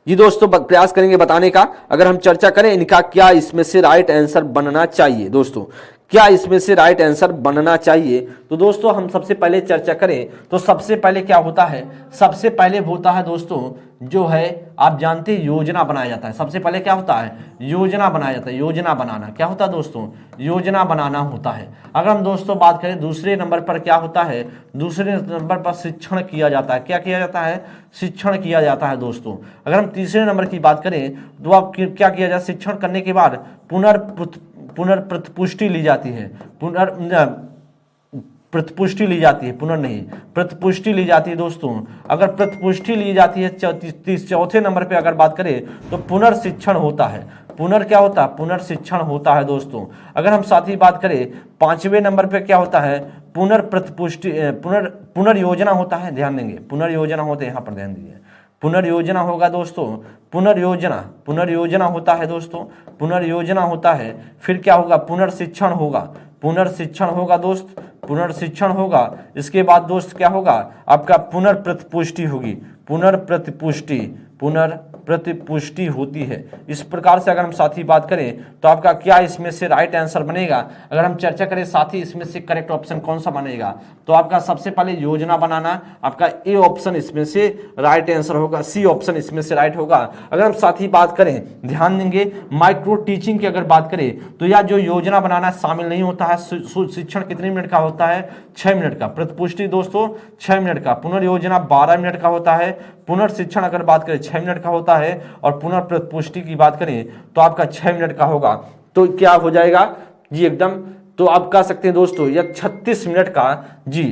जी दोस्तों प्रयास करेंगे बताने का। अगर हम चर्चा करें इनका क्या इसमें से राइट आंसर बनना चाहिए दोस्तों, क्या इसमें से राइट आंसर बनना चाहिए? तो दोस्तों हम सबसे पहले चर्चा करें तो सबसे पहले क्या होता है? सबसे पहले होता है दोस्तों जो है आप जानते हैं योजना बनाया जाता है। सबसे पहले क्या होता है? योजना बनाया जाता है। योजना बनाना क्या होता है दोस्तों? योजना बनाना होता है। अगर हम दोस्तों बात करें दूसरे नंबर पर क्या होता है? दूसरे नंबर पर शिक्षण किया जाता है। क्या किया जाता है? शिक्षण किया जाता है दोस्तों। अगर हम तीसरे नंबर की बात करें तो आप क्या किया जाए? शिक्षण करने के बाद पुनर्प्रतिपुष्टि ली जाती है। प्रतिपुष्टि ली जाती है, प्रतिपुष्टि ली जाती है दोस्तों। अगर प्रतिपुष्टि ली जाती है चौथे नंबर पे अगर बात करें तो पुनर्शिक्षण होता है। क्या होता है? पुनर्शिक्षण होता है दोस्तों। अगर हम साथ ही बात करें पांचवें नंबर पे क्या होता है? पुनर्प्रतिपुष्टि पुनर्योजना होता है। ध्यान देंगे पुनर्योजना होते हैं, यहाँ पर ध्यान दीजिए। पुनर्योजना होगा दोस्तों, पुनर्योजना होता है दोस्तों, पुनर्योजना होता है। फिर क्या होगा? पुनर्शिक्षण होगा दोस्त, पुनर्शिक्षण होगा। इसके बाद दोस्त क्या होगा? आपका पुनर्प्रतिपुष्टि होगी, पुनर्प्रतिपुष्टि होती है। इस प्रकार से अगर हम साथी बात करें तो आपका क्या इसमें से राइट आंसर बनेगा? अगर हम चर्चा करें साथी इसमें से करेक्ट ऑप्शन कौन सा बनेगा तो आपका सबसे पहले योजना बनाना, आपका ए ऑप्शन इसमें से राइट आंसर होगा, सी ऑप्शन इसमें से राइट होगा। अगर हम साथी बात करें ध्यान देंगे माइक्रो टीचिंग की अगर बात करें तो यह जो योजना बनाना शामिल नहीं होता है। शिक्षण कितने मिनट का होता है? 6 मिनट का। प्रतिपुष्टि दोस्तों 6 मिनट का। पुनर्योजना 12 मिनट का होता है। पुनर्शिक्षण अगर बात करें 6 मिनट का होता है, और पुनर्प्रतिपुष्टि की बात करें तो आपका 6 मिनट का होगा। तो क्या हो जाएगा जी एकदम? तो आप कह सकते हैं दोस्तों यह 36 मिनट का जी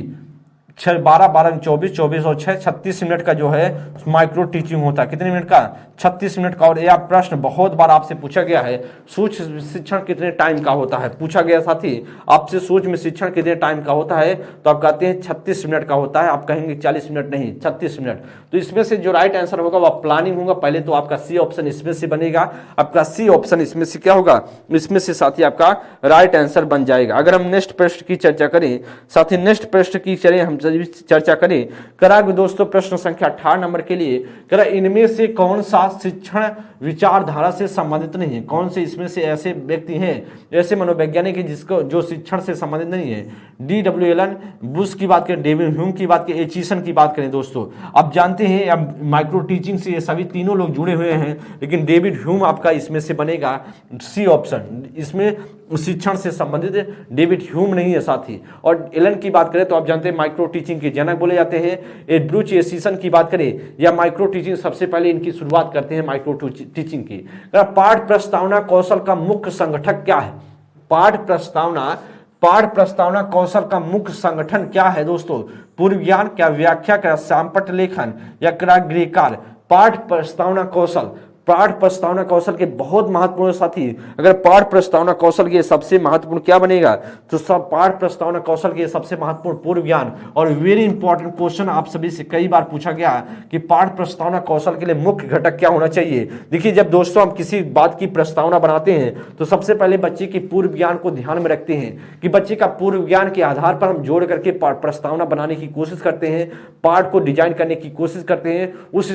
12 12 24 24 और 6 36 मिनट का जो है माइक्रो टीचिंग होता है। कितने मिनट का? 36 मिनट का। और यह प्रश्न बहुत बार आपसे पूछा गया है, सूक्ष्म शिक्षण कितने टाइम का होता है? पूछा गया साथी आपसे सूक्ष्म शिक्षण कितने टाइम का होता है, तो आप कहते हैं 36 मिनट का होता है। आप कहेंगे 40 मिनट नहीं, 36 मिनट। तो इसमें से जो राइट आंसर होगा वह प्लानिंग होगा। पहले तो आपका सी ऑप्शन इसमें से बनेगा, आपका सी ऑप्शन इसमें से क्या होगा? इसमें से साथी आपका राइट आंसर बन जाएगा। अगर हम नेक्स्ट प्रश्न की चर्चा करें साथी, नेक्स्ट प्रश्न की हम चर्चा करें करा दोस्तों प्रश्न संख्या 18 नंबर के लिए करा इनमें से कौन सा शिक्षण विचारधारा से संबंधित नहीं है? कौन से इसमें से ऐसे व्यक्ति हैं, ऐसे मनोवैज्ञानिक हैं जिसको जो शिक्षण से संबंधित नहीं है? D.W. एलन, बुश की बात करें, डेविड ह्यूम की बात करें, एचिसन की बात करें दोस्तों। आप जानते हैं अब माइक्रो टीचिंग से ये सभी तीनों लोग जुड़े हुए हैं, लेकिन डेविड ह्यूम आपका इसमें से बनेगा सी ऑप्शन। इसमें शिक्षण से संबंधित डेविड ह्यूम नहीं है साथी। और एलन की बात करें तो आप जानते हैं माइक्रो टीचिंग के जनक बोले जाते हैं। एब्रूच एसिसन की बात करें या माइक्रो टीचिंग, सबसे पहले इनकी शुरुआत करते हैं माइक्रो टीचिंग की। पाठ प्रस्तावना कौशल का मुख्य संगठक क्या है? पाठ प्रस्तावना कौशल का मुख्य संगठन क्या है दोस्तों? पूर्व ज्ञान, क्या व्याख्या, क्या सामपट लेखन या क्या गृहकार्य? पाठ प्रस्तावना कौशल के बहुत महत्वपूर्ण साथी। अगर पाठ प्रस्तावना कौशल के सबसे महत्वपूर्ण क्या बनेगा तो सब पाठ प्रस्तावना कौशल के सबसे महत्वपूर्ण पूर्व ज्ञान। और वेरी इंपॉर्टेंट क्वेश्चन आप सभी से कई बार पूछा गया कि पाठ प्रस्तावना कौशल के लिए मुख्य घटक क्या होना चाहिए। देखिए, जब दोस्तों हम किसी बात की प्रस्तावना बनाते हैं तो सबसे पहले बच्चे के पूर्व ज्ञान को ध्यान में रखते हैं कि बच्चे का पूर्व ज्ञान के आधार पर हम जोड़ करके प्रस्तावना बनाने की कोशिश करते हैं, पाठ को डिजाइन करने की कोशिश करते हैं। उस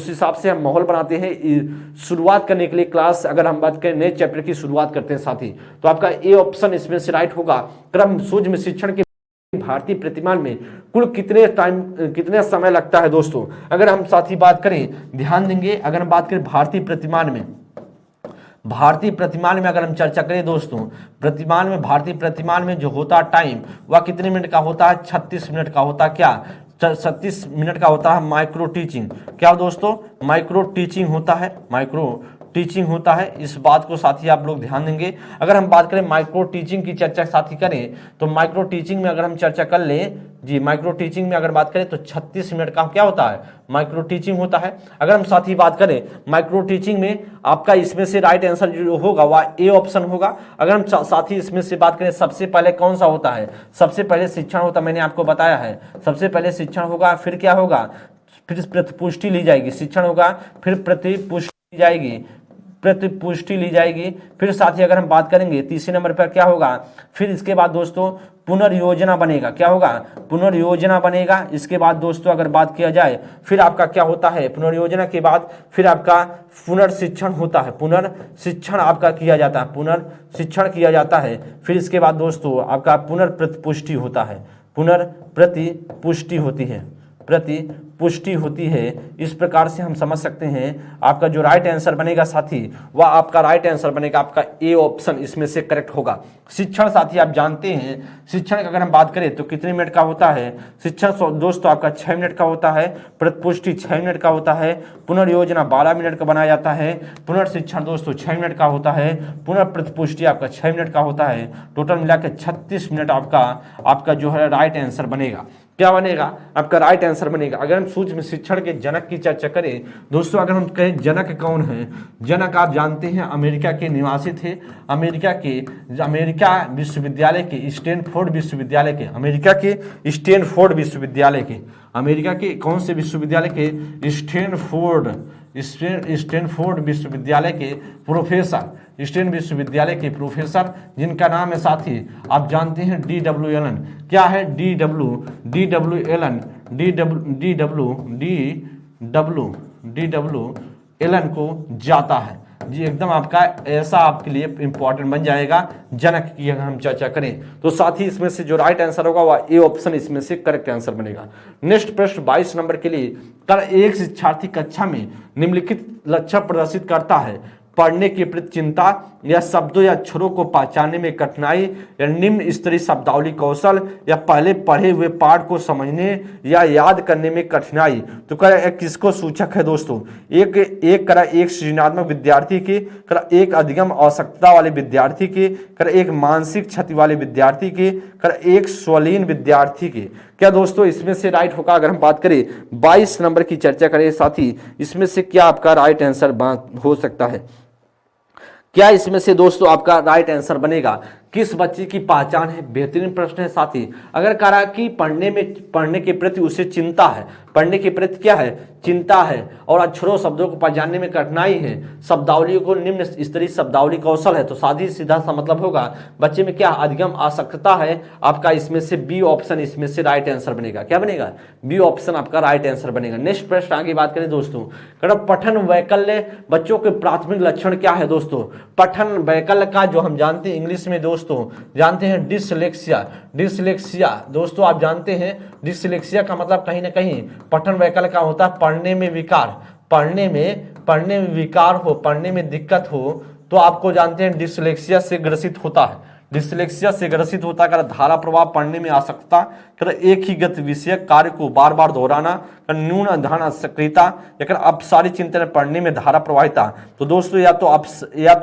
हिसाब से हम माहौल बनाते हैं शुरुआत करने के लिए क्लास। अगर हम बात करें नए चैप्टर की शुरुआत करते हैं साथी, तो आपका ए ऑप्शन इसमें से राइट होगा। क्रम सूक्ष्म शिक्षण के भारतीय प्रतिमान में कुल कितने समय लगता है दोस्तों? अगर हम साथी बात करें, ध्यान देंगे, अगर हम बात करें भारतीय प्रतिमान में अगर हम चर्चा करें दोस्तों, भारतीय प्रतिमान में जो होता है टाइम वह कितने मिनट का होता है? 36 मिनट का होता है। क्या 36 मिनट का होता है माइक्रो टीचिंग। क्या दोस्तों? माइक्रो टीचिंग होता है। इस बात को साथी आप लोग ध्यान देंगे। अगर हम बात करें माइक्रो टीचिंग की चर्चा साथी करें तो माइक्रो टीचिंग में अगर हम चर्चा कर लें जी, माइक्रो टीचिंग में अगर बात करें तो 36 मिनट का क्या होता है? माइक्रो टीचिंग होता है। अगर हम साथी बात करें माइक्रो टीचिंग में, आपका इसमें से राइट आंसर जो होगा वह ए ऑप्शन होगा। अगर हम साथी इसमें से बात करें, सबसे पहले कौन सा होता है? सबसे पहले शिक्षण होता है, मैंने आपको बताया है। सबसे पहले शिक्षण होगा, फिर क्या होगा? फिर प्रतिपुष्टि ली जाएगी। शिक्षण होगा, फिर प्रतिपुष्टि ली जाएगी। फिर साथी अगर हम बात करेंगे तीसरे नंबर पर क्या होगा? फिर इसके बाद दोस्तों पुनर्योजना बनेगा। क्या होगा? पुनर्योजना बनेगा। इसके बाद दोस्तों अगर बात किया जाए, फिर आपका क्या होता है? पुनर्योजना के बाद फिर आपका पुनर्शिक्षण होता है। पुनर्शिक्षण आपका किया जाता है। फिर इसके बाद दोस्तों आपका पुनर्प्रतिपुष्टि होती है। इस प्रकार से हम समझ सकते हैं आपका जो राइट आंसर बनेगा साथी, वह आपका राइट आंसर बनेगा, आपका ए ऑप्शन इसमें से करेक्ट होगा। शिक्षण साथी आप जानते हैं, शिक्षण की अगर हम बात करें तो कितने मिनट का होता है? शिक्षण दोस्तों आपका 6 मिनट का होता है। प्रतिपुष्टि 6 मिनट का होता है। पुनर्योजना 12 मिनट का बनाया जाता है। पुनर्शिक्षण दोस्तों 6 मिनट का होता है। पुनर्प्रतिपुष्टि आपका 6 मिनट का होता है। टोटल मिलाकर 36 मिनट आपका जो है राइट आंसर बनेगा। क्या बनेगा? आपका राइट आंसर बनेगा। अगर हम सूक्ष्म शिक्षण के जनक की चर्चा करें दोस्तों, अगर हम कहें जनक कौन है? जनक आप जानते हैं अमेरिका के निवासी थे। अमेरिका विश्वविद्यालय के स्टैनफोर्ड विश्वविद्यालय के अमेरिका के कौन से विश्वविद्यालय के? स्टैनफोर्ड विश्वविद्यालय के प्रोफेसर, जिनका नाम है साथी आप जानते हैं D.W. एलन। क्या है? D.W. एलन को जाता है जी। एकदम आपका ऐसा आपके लिए इंपॉर्टेंट बन जाएगा। जनक की अगर हम चर्चा करें तो साथ ही इसमें से जो राइट आंसर होगा वह ए ऑप्शन इसमें से करेक्ट आंसर बनेगा। नेक्स्ट प्रश्न 22 नंबर के लिए, एक शिक्षार्थी कक्षा में निम्नलिखित लक्षण प्रदर्शित करता है: पढ़ने के प्रति चिंता या शब्दों या अक्षरों को पहचानने में कठिनाई या निम्न स्तरीय शब्दावली कौशल या पहले पढ़े हुए पाठ को समझने या याद करने में कठिनाई। तो किसको सूचक है दोस्तों? एक सृजनात्मक विद्यार्थी के, एक अधिगम आवश्यकता वाले विद्यार्थी के, एक मानसिक क्षति वाले विद्यार्थी के, एक स्वलीन विद्यार्थी के। क्या दोस्तों इसमें से राइट होगा? अगर हम बात करें 22 नंबर की चर्चा करें साथी, इसमें से क्या आपका राइट आंसर हो सकता है? क्या इसमें से दोस्तों आपका राइट आंसर बनेगा? किस बच्चे की पहचान है? बेहतरीन प्रश्न है साथी। अगर कहा कि पढ़ने के प्रति उसे चिंता है, पढ़ने के प्रति क्या है? चिंता है, और अक्षरों शब्दों को पहचानने में कठिनाई है, शब्दावली को निम्न स्तरीय शब्दावली कौशल है, तो साधी सीधा सा मतलब होगा बच्चे में क्या? अधिगम आवश्यकता है। आपका इसमें से बी ऑप्शन इसमें से राइट आंसर बनेगा। क्या बनेगा? बी ऑप्शन आपका राइट आंसर बनेगा। नेक्स्ट प्रश्न आगे बात करें दोस्तों, पठन वैकल्य बच्चों के प्राथमिक लक्षण क्या है दोस्तों? पठन वैकल्य का जो हम जानते हैं इंग्लिश में दोस्तों जानते हैं डिसलेक्सिया दोस्तों आप जानते हैं डिसलेक्सिया का मतलब कहीं ना कहीं पठन वैकल्य का होता है पढ़ने में विकार, पढ़ने में विकार हो, पढ़ने में दिक्कत हो, तो आपको जानते हैं डिसलेक्सिया से ग्रसित होता है। डिसलेक्सिया से ग्रसित होता है, धारा प्रवाह पढ़ने में असक्ता, एक ही गति विषयक कार्य को बार बार दोहराना, न्यून ध्यान सक्रियता, या अपसारी चिंतन पढ़ने में धारा प्रवाहिता। तो दोस्तों या तो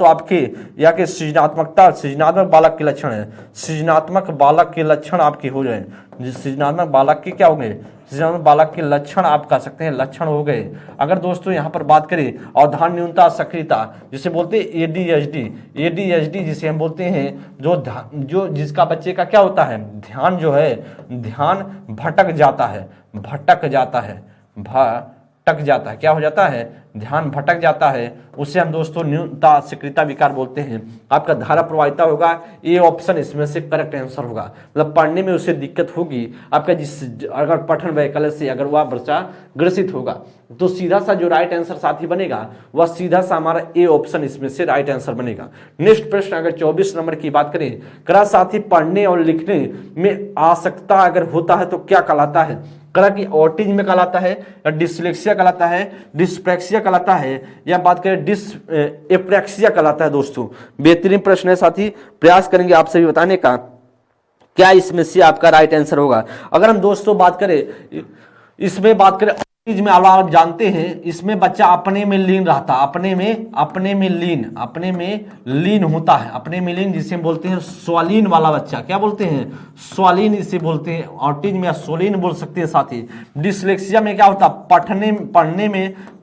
आपके या के सृजनात्मकता, सृजनात्मक बालक के लक्षण है, सृजनात्मक बालक के लक्षण आपके हो जाए, सृजनात्मक बालक के क्या हो गए, सृजनात्मक बालक के लक्षण आप कह सकते हैं, लक्षण हो गए। अगर दोस्तों यहाँ पर बात करें अवधान न्यूनता सक्रियता, जिसे बोलते हैं एडीएचडी जिसे हम बोलते हैं, जो जिसका बच्चे का क्या होता है, ध्यान जो है, ध्यान भटक जाता है, क्या हो जाता है, ध्यान भटक जाता है, उसे हम दोस्तों न्यूनता सक्रियता विकार बोलते हैं। आपका धारा प्रवाहिता होगा, ये ऑप्शन इसमें से करेक्ट आंसर होगा, मतलब पढ़ने में उसे दिक्कत होगी आपका, अगर पठन वैकल्य से अगर वह बच्चा ग्रसित होगा, तो सीधा सा जो राइट आंसर साथी बनेगा वह सीधा सा हमारा ए ऑप्शन इसमें से राइट आंसर बनेगा। नेक्स्ट प्रश्न अगर 24 नंबर की बात करें, करा साथी पढ़ने और लिखने में आसक्ता अगर होता है तो क्या कहलाता है, करा कि ऑटिज्म में कहलाता है, या डिसलेक्सिया कहलाता है, डिस्प्रैक्सिया कहलाता है, या बात करें डिसएप्रेक्सिया कहलाता है। दोस्तों बेहतरीन प्रश्न है साथी, प्रयास करेंगे आप सभी बताने का क्या इसमें से आपका राइट आंसर होगा। अगर हम दोस्तों बात करें, इसमें बात करें में आप जानते हैं, इसमें बच्चा अपने में लीन रहता, अपने में लीन होता है, अपने में लीन, जिसे हम बोलते हैं स्वालीन वाला बच्चा, क्या बोलते हैं, स्वालीन इसे बोलते हैं, ऑटिज्म या स्वालीन बोल सकते हैं साथी। डिसलेक्सिया में क्या होता है,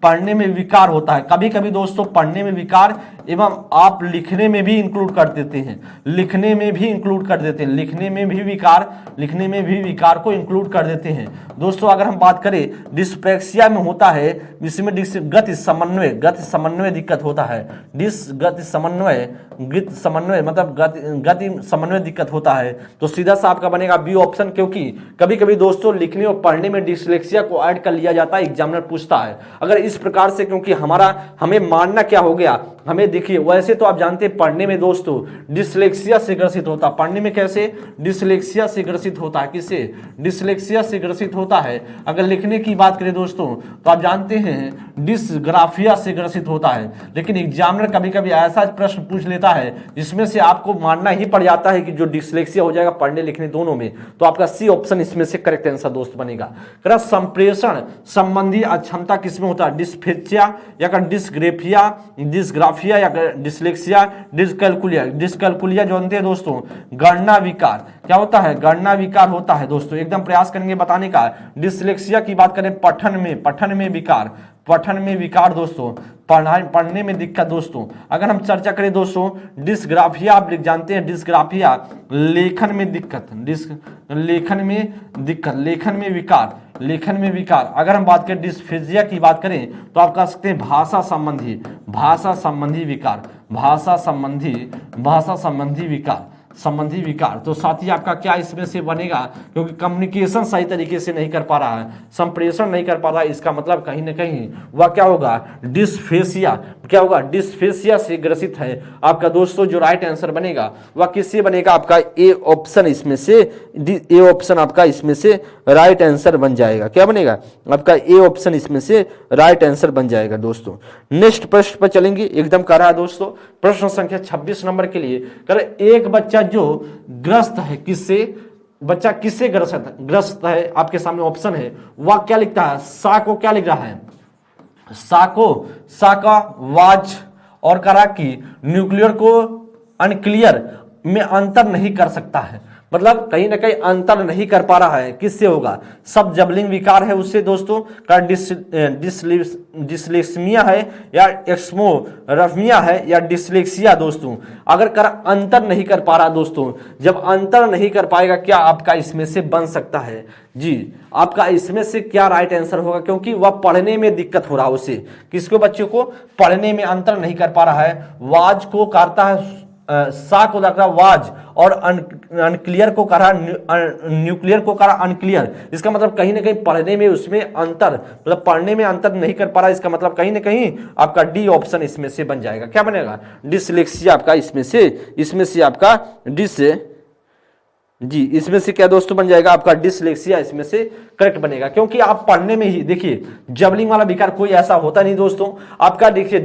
पढ़ने में विकार होता है, कभी कभी दोस्तों पढ़ने में विकार एवं आप लिखने में भी इंक्लूड कर देते हैं, लिखने में भी विकार को इंक्लूड कर देते हैं। दोस्तों अगर हम बात करें डिस्प्रैक्सिया में होता है, जिसमें गति समन्वय दिक्कत होता है, गति समन्वय मतलब गति समन्वय दिक्कत होता है, तो सीधा सा आपका बनेगा बी ऑप्शन, क्योंकि कभी कभी दोस्तों लिखने और पढ़ने में डिसलेक्सिया को ऐड कर लिया जाता है, एग्जामिनर पूछता है अगर इस प्रकार से, क्योंकि हमें मानना क्या हो गया, हमें देखिए वैसे तो आप जानते हैं पढ़ने में दोस्तों डिसलेक्सिया से ग्रसित होता है, पढ़ने में कैसे डिसलेक्सिया से ग्रसित होता है, किससे, डिसलेक्सिया से ग्रसित होता है। अगर लिखने की बात करें दोस्तों तो आप जानते हैं डिसग्राफिया से ग्रसित होता है, लेकिन एग्जामिनर कभी कभी ऐसा प्रश्न पूछ लेता है जिसमें से आपको मानना ही पड़ जाता है कि जो डिसलेक्सिया हो जाएगा पढ़ने लिखने दोनों में, तो आपका सी ऑप्शन इसमें से करेक्ट आंसर दोस्त बनेगा। संप्रेषण संबंधी अक्षमता किसमें होता है, डिस्फेचिया या डिस्ग्रेफिया, डिस्ग्राफिया या डिसलेक्सिया, डिस्कैलकुलिया जो जानते हैं दोस्तों, गणना विकार, क्या होता है, गणना विकार होता है। दोस्तों एकदम प्रयास करेंगे बताने का। डिसलेक्सिया की बात करें पठन में विकार दोस्तों, पढ़ने में दिक्कत दोस्तों। अगर हम चर्चा करें दोस्तों डिस्ग्राफिया, आप जानते हैं डिस्ग्राफिया लेखन में विकार। अगर हम बात करें डिस्फेजिया की बात करें तो आप कह सकते हैं भाषा संबंधी विकार। तो साथ ही आपका क्या इसमें से बनेगा, क्योंकि कम्युनिकेशन सही तरीके से नहीं कर पा रहा है, संप्रेषण नहीं कर पा रहा है, इसका मतलब कहीं ना कहीं वह क्या होगा, डिस्फेसिया से ग्रसित है। आपका दोस्तों जो राइट आंसर बनेगा वह किससे बनेगा, आपका ए ऑप्शन आपका इसमें से राइट आंसर बन जाएगा। क्या बनेगा, आपका ए ऑप्शन इसमें से राइट आंसर बन जाएगा। दोस्तों नेक्स्ट प्रश्न पर चलेंगे, एकदम कर रहा है दोस्तों, प्रश्न संख्या 26 नंबर के लिए कर, एक बच्चा जो ग्रस्त है, किससे ग्रस्त है, आपके सामने ऑप्शन है, वह क्या लिखता है, सा को क्या लिख रहा है, सा का वाज, और करा कि न्यूक्लियर को अनक्लियर में अंतर नहीं कर सकता है, मतलब कहीं ना कहीं अंतर नहीं कर पा रहा है, किससे होगा, सब जबलिंग विकार है उससे दोस्तों, का डिसलेक्सिया है या एक्समोरफिया है या डिसलेक्सिया। दोस्तों अगर कर अंतर नहीं कर पा रहा दोस्तों, जब अंतर नहीं कर पाएगा क्या आपका इसमें से बन सकता है, जी आपका इसमें से क्या राइट आंसर होगा, क्योंकि वह पढ़ने में दिक्कत हो रहा है उसे, किसको, बच्चों को पढ़ने में अंतर नहीं कर पा रहा है, वाज को करता है, सा को रखा वाज, और अनक्लियर को करा न्यूक्लियर को करा अनक्लियर, इसका मतलब कहीं ना कहीं पढ़ने में उसमें अंतर, मतलब पढ़ने में अंतर नहीं कर पा रहा, इसका मतलब कहीं ना कहीं आपका डी ऑप्शन इसमें से बन जाएगा। क्या बनेगा, डिसलेक्सिया आपका इसमें से आपका जी, इसमें से क्या दोस्तों बन जाएगा आपका डिसलेक्सिया, इसमें से करेक्ट बनेगा, क्योंकि आप पढ़ने में ही देखिए जबलिंग वाला विकार कोई ऐसा होता नहीं दोस्तों। आपका देखिए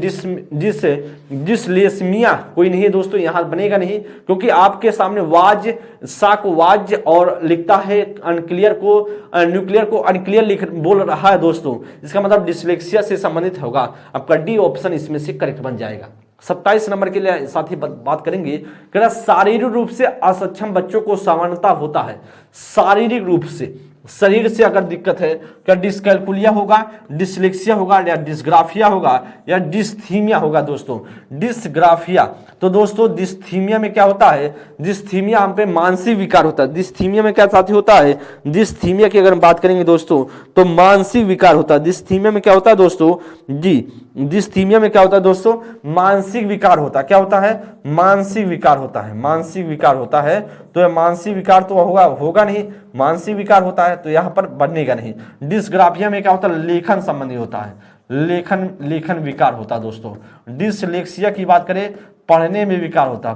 डिसलेस्मिया कोई नहीं है दोस्तों, यहां बनेगा नहीं, क्योंकि आपके सामने वाज साक वाज और लिखता है अनक्लियर को न्यूक्लियर को अनक्लियर लिख बोल रहा है दोस्तों, इसका मतलब डिसलेक्सिया से संबंधित होगा। आपका डी ऑप्शन इसमें से करेक्ट बन जाएगा। 27 नंबर के लिए साथी बात करेंगे, शारीरिक रूप से असक्षम बच्चों को सामान्यता होता है। शारीरिक रूप से, शरीर से अगर दिक्कत है, क्या डिसकैलकुलिया होगा, डिसलेक्सिया होगा, या डिसग्राफिया होगा, या डिस्थीमिया होगा दोस्तों। डिसग्राफिया, तो दोस्तों डिस्थीमिया में क्या होता है, डिस्थीमिया हम पे मानसिक विकार होता है। डिस्थीमिया में क्या साथी होता है, डिस्थीमिया की अगर हम बात करेंगे दोस्तों तो मानसिक विकार होता है। डिस्थीमिया में क्या होता है दोस्तों, जी डिस्थीमिया में क्या होता है दोस्तों, मानसिक विकार होता है। क्या होता है, मानसिक विकार होता है, मानसिक विकार होता है। तो यह मानसिक विकार तो होगा नहीं, मानसिक विकार होता है तो यहां पर बनेगा नहीं। डिसग्राफिया में क्या होता है, लेखन संबंधी होता है, लेखन विकार होता है दोस्तों। डिसलेक्सिया की बात करें, पढ़ने में विकार होता है,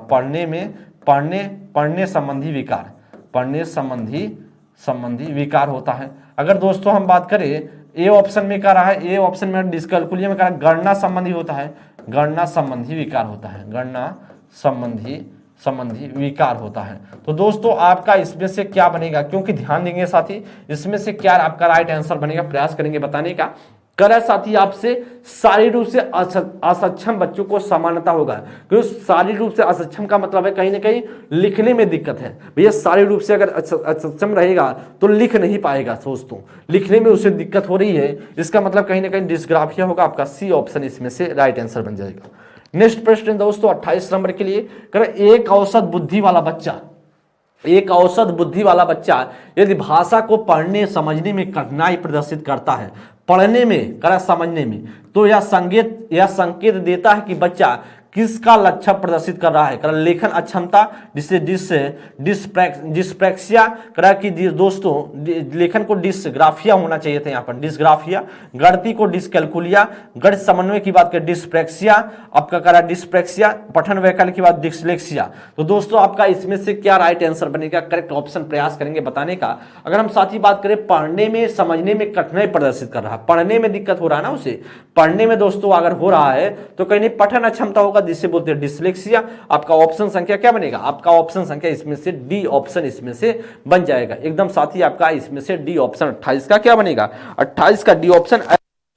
पढ़ने संबंधी विकार, पढ़ने संबंधी विकार होता है। अगर दोस्तों हम बात करें ए ऑप्शन में क्या रहा है, ए ऑप्शन में डिसकैलकुलिया में क्या रहा है, गणना संबंधी होता है, गणना संबंधी विकार होता है, गणना संबंधी विकार होता है। तो दोस्तों आपका इसमें से क्या बनेगा, क्योंकि ध्यान देंगे साथी, इसमें से क्या आपका राइट आंसर बनेगा, प्रयास करेंगे बताने का। कर साथी आपसे शारीरिक रूप से असक्षम बच्चों को समानता होगा, क्योंकि शारीरिक रूप से असक्षम का मतलब है कहीं ना कहीं लिखने में दिक्कत है। भैया शारीरिक रूप से अगर असक्षम रहेगा तो लिख नहीं पाएगा दोस्तों, लिखने में उसे दिक्कत हो रही है, इसका मतलब कहीं ना कहीं डिसग्राफिया होगा। आपका सी ऑप्शन इसमें से राइट आंसर बन जाएगा। नेक्स्ट प्रश्न दोस्तों 28 नंबर के लिए, एक औसत बुद्धि वाला बच्चा, एक औसत बुद्धि वाला बच्चा यदि भाषा को पढ़ने समझने में कठिनाई प्रदर्शित करता है, पढ़ने में करा समझने में, तो यह संकेत देता है कि बच्चा किसका लक्षण प्रदर्शित कर रहा है, करा लेखन अक्षमता, जिससे डिस्प्रैक्सिया, करा कि दोस्तों लेखन को डिसग्राफिया होना चाहिए था यहाँ पर, डिसग्राफिया, गणित को डिसकैलकुलिया, गणित समन्वय की बात करें डिस्प्रैक्सिया, आपका करा डिस्प्रैक्सिया, पठन वैकल्पिक की बात डिसलेक्सिया। तो दोस्तों आपका इसमें से क्या राइट आंसर बनेगा, करेक्ट ऑप्शन प्रयास करेंगे बताने का। अगर हम साथ ही बात करें पढ़ने में समझने में कठिनाई प्रदर्शित कर रहा है, पढ़ने में दिक्कत हो रहा है ना उसे, पढ़ने में दोस्तों अगर हो रहा है तो कहीं नहीं पठन अक्षमता होगा, जिसे बोलते हैं डिसलेक्सिया। आपका ऑप्शन संख्या क्या बनेगा, आपका ऑप्शन संख्या इसमें से डी ऑप्शन इसमें से बन जाएगा एकदम साथी। आपका इसमें से डी ऑप्शन 28 का क्या बनेगा, 28 का डी ऑप्शन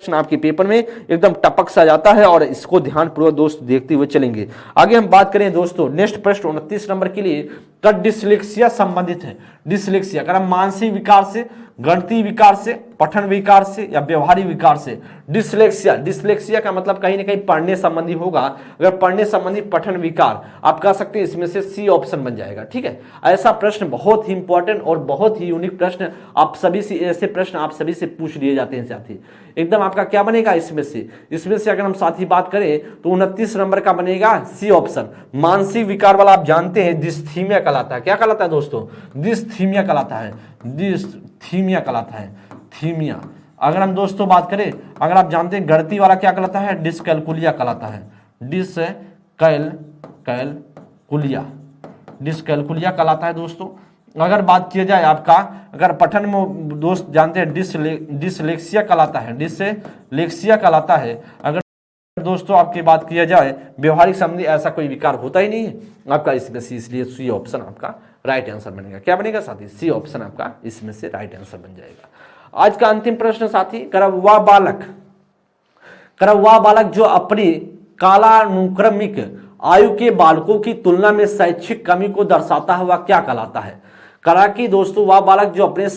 आपके पेपर में एकदम टपक सा जाता है, और इसको ध्यानपूर्वक दोस्त देखते हुए चलेंगे। आगे हम बात करें दोस्तों नेक्स्ट प्रश्न 29 नंबर के लिए, डिसलेक्सिया संबंधित है। डिसलेक्सिया अगर मानसिक विकार से, गणितीय विकार से, पठन विकार से, या व्यवहारिक विकार से। डिसलेक्सिया का मतलब कहीं ना कहीं पढ़ने संबंधी होगा। अगर पढ़ने संबंधी पठन विकार आप कह सकते हैं, इसमें से सी ऑप्शन बन जाएगा। ठीक है, ऐसा प्रश्न बहुत ही इंपॉर्टेंट और बहुत ही यूनिक प्रश्न आप सभी से, ऐसे प्रश्न आप सभी से पूछ लिए जाते हैं साथी। एकदम आपका क्या बनेगा इसमें से अगर हम साथी बात करें तो 29 नंबर का बनेगा सी ऑप्शन। मानसिक विकार वाला आप जानते हैं डिस्थीमिया कहलाता है। क्या कहलाता है दोस्तों, डिस्थीमिया कहलाता है, डिस्थीमिया कहलाता है, थीमिया। अगर हम दोस्तों बात करें, अगर आप जानते हैं गणितीय वाला क्या कहलाता है, डिसकैलकुलिया कहलाता है, डिसकैलकुलिया कहलाता है दोस्तों। अगर बात किया जाए आपका, अगर पठन में दोस्त जानते हैं डिसलेक्सिया कहलाता है, डिसलेक्सिया कहलाता है। अगर दोस्तों आपकी बात किया जाए व्यवहारिक संबंधी, ऐसा कोई विकार होता ही नहीं है आपका इसमें से, इसलिए सी ऑप्शन आपका राइट आंसर बनेगा। क्या बनेगा साथी, सी ऑप्शन आपका इसमें से राइट आंसर बन जाएगा। आज का अंतिम प्रश्न साथी, वह बालक जो अपनी कालानुक्रमिक आयु के बालकों की तुलना में शैक्षिक कमी को दर्शाता है, वह क्या कहलाता है। करा कि दोस्तों वह बालक जो अपने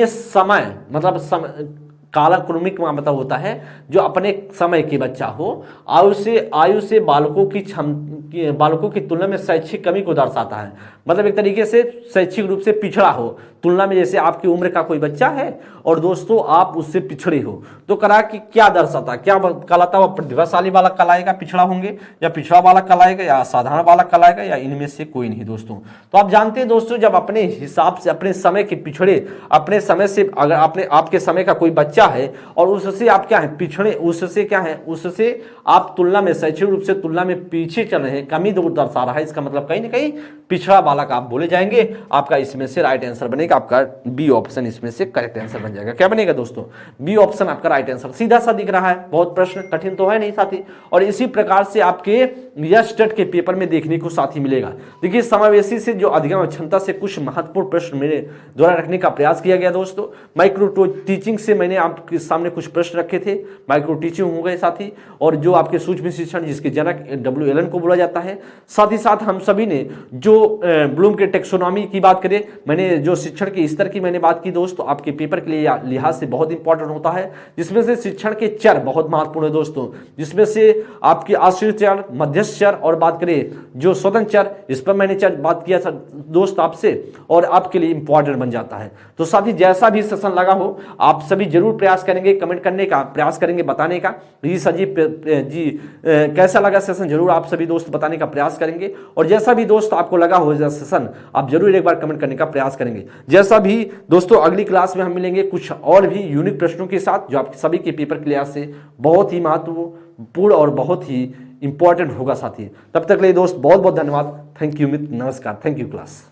समय मतलब कालानुक्रमिक मतलब होता है जो अपने समय के बच्चा हो, आयु से बालकों की तुलना में शैक्षिक कमी को दर्शाता है। मतलब एक तरीके से शैक्षिक रूप से पिछड़ा हो, तुलना में जैसे आपकी उम्र का कोई बच्चा है और दोस्तों आप उससे पिछड़े हो, तो करा कि क्या दर्शाता, क्या कहलाता है, वह प्रतिभाशाली बालक कहलाएगा, पिछड़ा होंगे, या पिछड़ा बालक कहलाएगा, या असाधारण बालक कहलाएगा, या इनमें से कोई नहीं दोस्तों। तो आप जानते हैं दोस्तों, जब अपने हिसाब से अपने समय के पिछड़े, अपने समय से अगर आपके समय का कोई बच्चा है और उससे आप क्या है पिछड़े, उससे आप तुलना में शैक्षिक रूप से तुलना में पीछे चल रहे हैं, कमी दर्शा रहा है, इसका मतलब कहीं ना कहीं पिछड़ा बालक आप बोले जाएंगे, आपका इसमें से राइट आंसर बनेगा आपका बी ऑप्शन इसमें से करेक्ट आंसर बन जाएगा। क्या बनेगा दोस्तों? बी ऑप्शन आपका राइट आंसर। सीधा सा दिख रहा है, बहुत प्रश्न कठिन तो है नहीं साथी। और इसी प्रकार से आपके यस टेट के पेपर में देखने को साथी मिलेगा। देखिए समावेशी से जो अधिगम क्षमता से कुछ महत्वपूर्ण प्रश्न मेरे द्वारा रखने का प्रयास किया गया दोस्तों। माइक्रो टीचिंग से मैंने आपके सामने कुछ प्रश्न रखे थे, माइक्रो टीचिंग हो गए साथी, और जो आपके सूक्ष्म शिक्षण जिसके जनक WLN को बोला जाता है। साथ ही साथ हम सभी ने जो ब्लूम के टेक्सोनॉमी की बात करें, मैंने जो शिक्षण के स्तर की मैंने बात की दोस्तों, आपके पेपर के लिए लिहाज से बहुत इंपॉर्टेंट होता है, जिसमें से शिक्षण के चर बहुत महत्वपूर्ण है दोस्तों, जिसमें से आपके आश्रित चर, मध्यस्थ चर और बात करें जो स्वतंत्र चर, इस पर मैंने बात किया था दोस्त आपसे, और आपके लिए इंपॉर्टेंट बन जाता है। तो साथी जैसा भी सेशन लगा हो आप सभी जरूर प्रयास करेंगे, कमेंट करने का प्रयास करेंगे, बताने का जी सजीव जी कैसा लगा सेशन, जरूर आप सभी दोस्त बताने का प्रयास करेंगे। और जैसा भी दोस्त आपको लगा हो सेशन आप जरूर एक बार कमेंट करने का प्रयास करेंगे। जैसा भी दोस्तों अगली क्लास में हम मिलेंगे कुछ और भी यूनिक प्रश्नों के साथ, जो आप सभी के पेपर के लिहाज से बहुत ही महत्वपूर्ण और बहुत ही इंपॉर्टेंट होगा साथी। तब तक के लिए दोस्त बहुत बहुत धन्यवाद। थैंक यू मित्र, नमस्कार, थैंक यू क्लास।